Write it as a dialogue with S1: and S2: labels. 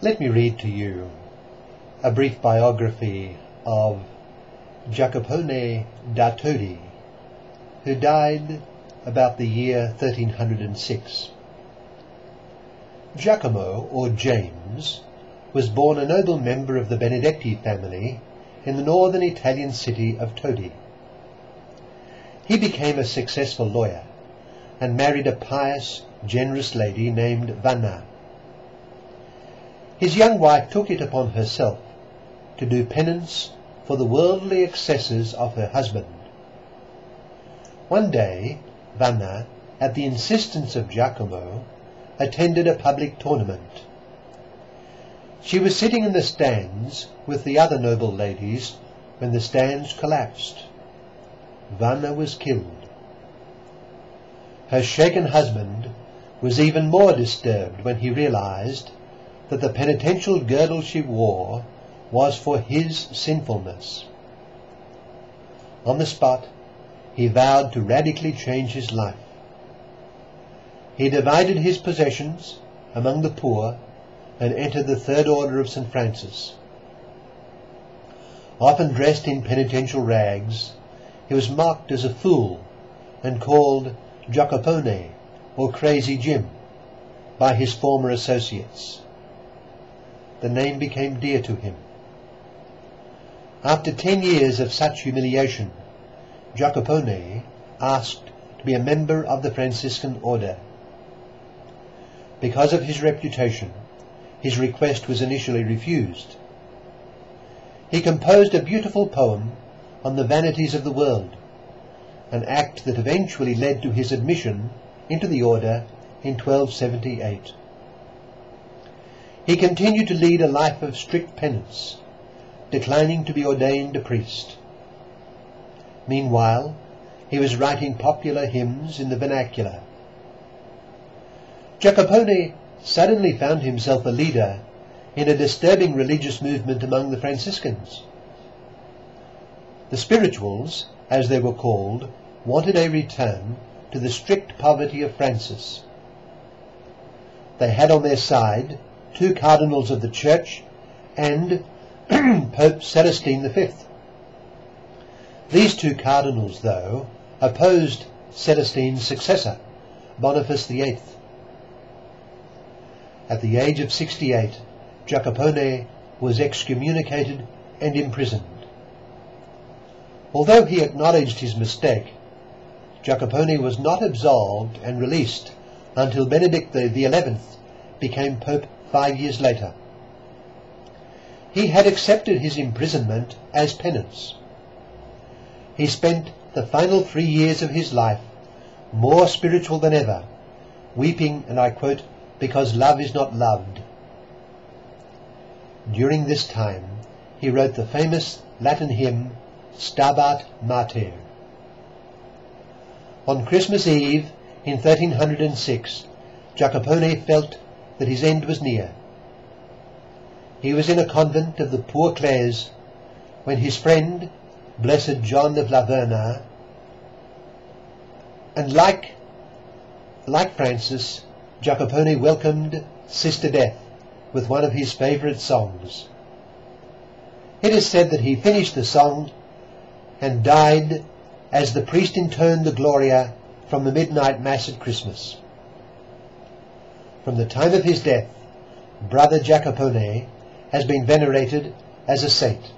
S1: Let me read to you a brief biography of Jacapone da Todi, who died about the year 1306. Giacomo, or James, was born a noble member of the Benedicti family in the northern Italian city of Todi. He became a successful lawyer and married a pious, generous lady named Vanna. His young wife took it upon herself to do penance for the worldly excesses of her husband. One day, Vanna, at the insistence of Giacomo, attended a public tournament. She was sitting in the stands with the other noble ladies when the stands collapsed. Vanna was killed. Her shaken husband was even more disturbed when he realized that the penitential girdle she wore was for his sinfulness. On the spot, he vowed to radically change his life. He divided his possessions among the poor and entered the Third Order of St. Francis. Often dressed in penitential rags, he was mocked as a fool and called Jacapone, or Crazy Jim, by his former associates. The name became dear to him. After 10 years of such humiliation, Jacapone asked to be a member of the Franciscan order. Because of his reputation, his request was initially refused. He composed a beautiful poem on the vanities of the world, an act that eventually led to his admission into the order in 1278. He continued to lead a life of strict penance, declining to be ordained a priest. Meanwhile, he was writing popular hymns in the vernacular. Jacapone suddenly found himself a leader in a disturbing religious movement among the Franciscans. The spirituals, as they were called, wanted a return to the strict poverty of Francis. They had on their side 2 cardinals of the Church and Pope Celestine V. These 2 cardinals, though, opposed Celestine's successor, Boniface VIII. At the age of 68, Jacapone was excommunicated and imprisoned. Although he acknowledged his mistake, Jacapone was not absolved and released until Benedict XI became Pope 5 years later. He had accepted his imprisonment as penance. He spent the final 3 years of his life more spiritual than ever, weeping, and I quote, "because love is not loved." During this time, he wrote the famous Latin hymn, Stabat Mater. On Christmas Eve in 1306, Jacapone felt that his end was near. He was in a convent of the Poor Clares when his friend, Blessed John of La Verna, and like Francis, Jacapone welcomed Sister Death with one of his favourite songs. It is said that he finished the song and died as the priest intoned the Gloria from the midnight Mass at Christmas. From the time of his death, Brother Jacapone has been venerated as a saint.